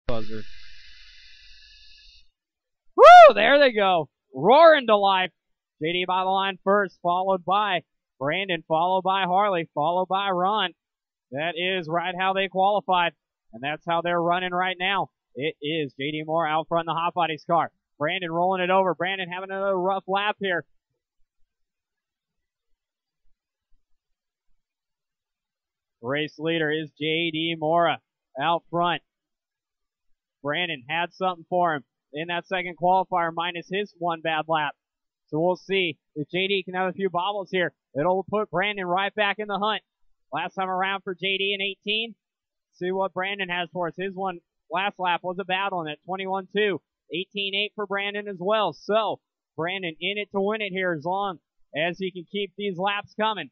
Buzzer. Woo! There they go. Roaring to life. JD by the line first, followed by Brandon, followed by Harley, followed by Ron. That is right how they qualified, and that's how they're running right now. It is JD Moore out front in the Hot Bodies car. Brandon rolling it over. Brandon having another rough lap here. Race leader is JD Mora out front. Brandon had something for him in that second qualifier minus his one bad lap. So we'll see if JD can have a few bobbles here. It'll put Brandon right back in the hunt. Last time around for JD in 18. See what Brandon has for us. His one last lap was a bad one at 21-2. 18-8 for Brandon as well. So Brandon in it to win it here as long as he can keep these laps coming.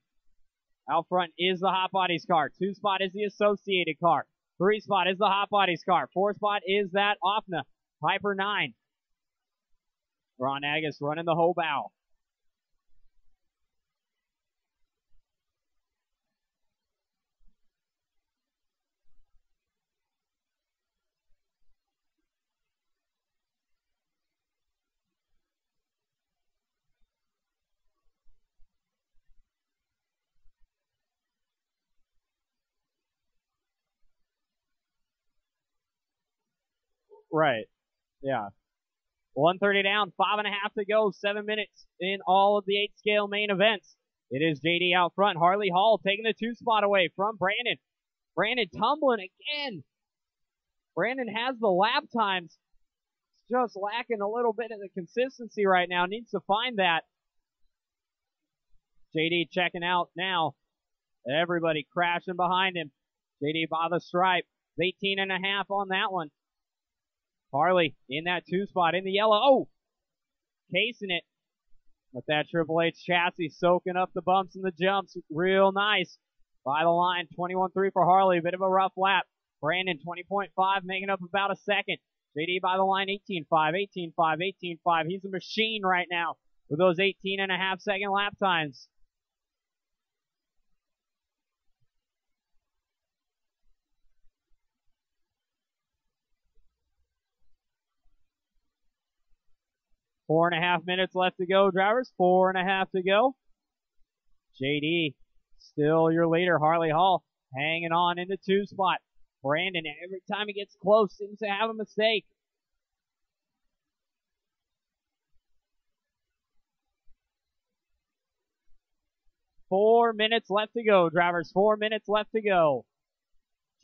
Out front is the Hot Bodies car. 2 spot is the Associated car. 3 spot is the Hot Bodies car. 4 spot is that OFNA Piper 9. Ron Agus running the whole bow. Right. Yeah. 1:30 down, 5.5 to go, 7 minutes in all of the 8 scale main events. It is JD out front. Harley Hall taking the 2 spot away from Brandon. Brandon tumbling again. Brandon has the lap times. It's just lacking a little bit of the consistency right now. Needs to find that. JD checking out now. Everybody crashing behind him. JD by the stripe. 18.5 on that one. Harley in that 2 spot in the yellow. Oh! Casing it. With that Triple H chassis soaking up the bumps and the jumps. Real nice. By the line, 21-3 for Harley. A bit of a rough lap. Brandon, 20.5, making up about a second. JD by the line, 18.5, 18.5, 18.5. He's a machine right now with those 18.5 second lap times. Four and a half minutes left to go, drivers. 4.5 to go. JD, still your leader. Harley Hall hanging on in the 2 spot. Brandon, every time he gets close, seems to have a mistake. Four minutes left to go, drivers. 4 minutes left to go.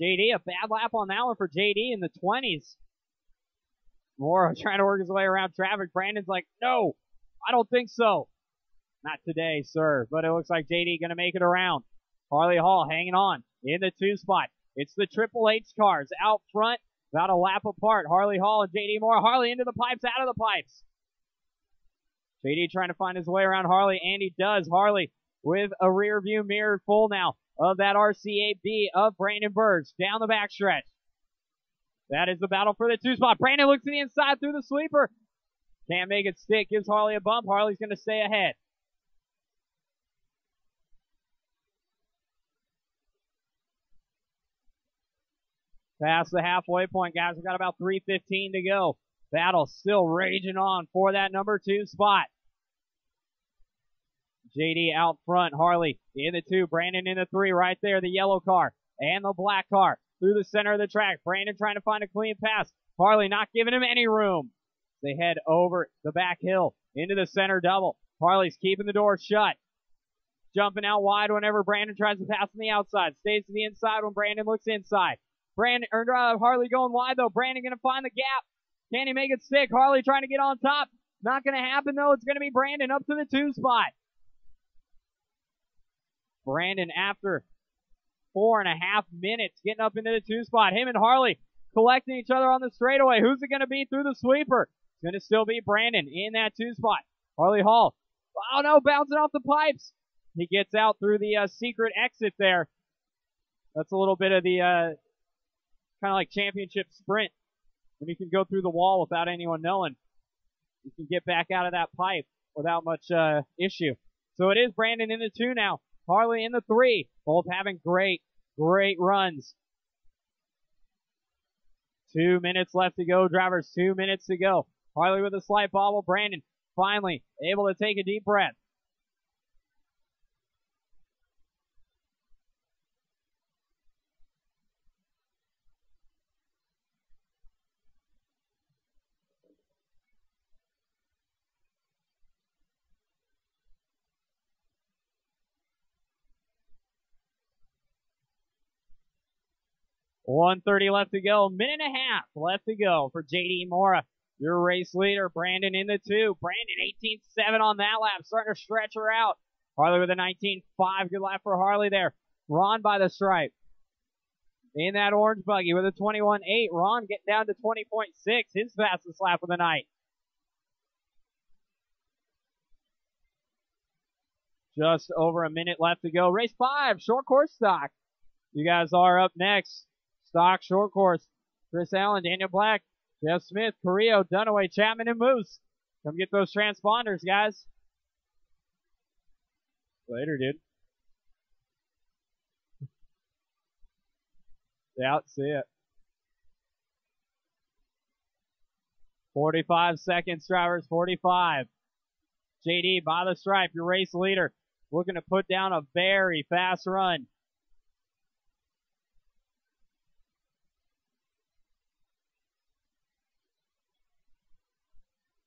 JD, a bad lap on that one for JD in the 20s. Moore trying to work his way around traffic. Brandon's like, no, I don't think so. Not today, sir. But it looks like JD going to make it around. Harley Hall hanging on in the 2 spot. It's the Triple H cars out front, about a lap apart. Harley Hall and JD Moore. Harley into the pipes, out of the pipes. JD trying to find his way around Harley, and he does. Harley with a rear view mirror full now of that RCAB of Brandon Burge down the backstretch. That is the battle for the 2 spot. Brandon looks to the inside through the sweeper. Can't make it stick. Gives Harley a bump. Harley's going to stay ahead. Past the halfway point, guys. We've got about 3:15 to go. Battle still raging on for that number 2 spot. JD out front. Harley in the 2. Brandon in the 3 right there. The yellow car and the black car through the center of the track. Brandon trying to find a clean pass. Harley not giving him any room. They head over the back hill into the center double. Harley's keeping the door shut. Jumping out wide whenever Brandon tries to pass on the outside. Stays to the inside when Brandon looks inside. Harley going wide though. Brandon going to find the gap. Can he make it stick? Harley trying to get on top. Not going to happen though. It's going to be Brandon up to the 2 spot. Brandon after 4.5 minutes getting up into the 2 spot. Him and Harley collecting each other on the straightaway. Who's it going to be through the sweeper? It's going to still be Brandon in that 2 spot. Harley Hall. Oh no, bouncing off the pipes. He gets out through the secret exit there. That's a little bit of the kind of like championship sprint. When you can go through the wall without anyone knowing. You can get back out of that pipe without much issue. So it is Brandon in the 2 now. Harley in the 3. Both having great runs. 2 minutes left to go, drivers. 2 minutes to go. Harley with a slight bobble. Brandon finally able to take a deep breath. $1:30 left to go. Minute and a half left to go for JD Mora, your race leader. Brandon in the 2. Brandon 18.7 on that lap, starting to stretch her out. Harley with a 19.5. Good lap for Harley there. Ron by the stripe in that orange buggy with a 21.8. Ron getting down to 20.6, his fastest lap of the night. Just over a minute left to go. Race 5, short course stock. You guys are up next. Stock short course. Chris Allen, Daniel Black, Jeff Smith, Carrillo, Dunaway, Chapman, and Moose. Come get those transponders, guys. Later, dude. Yeah, see it. 45 seconds, drivers. 45. JD by the stripe, your race leader. Looking to put down a very fast run.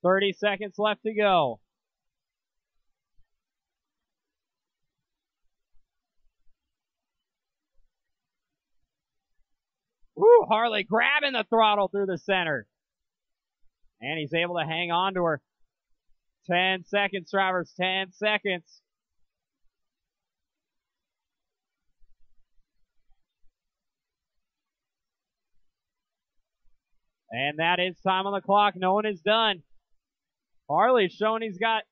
$30 seconds left to go. Woo, Harley grabbing the throttle through the center. And he's able to hang on to her. 10 seconds, drivers, 10 seconds. And that is time on the clock. No one is done. Harley's showing he's got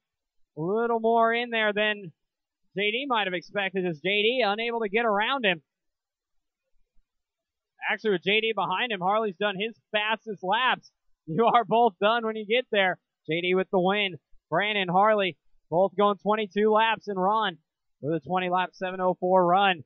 a little more in there than JD might have expected, as JD unable to get around him. Actually, with JD behind him, Harley's done his fastest laps. You are both done when you get there. JD with the win. Brandon, Harley, both going 22 laps, and Ron with a 20-lap 7:04 run.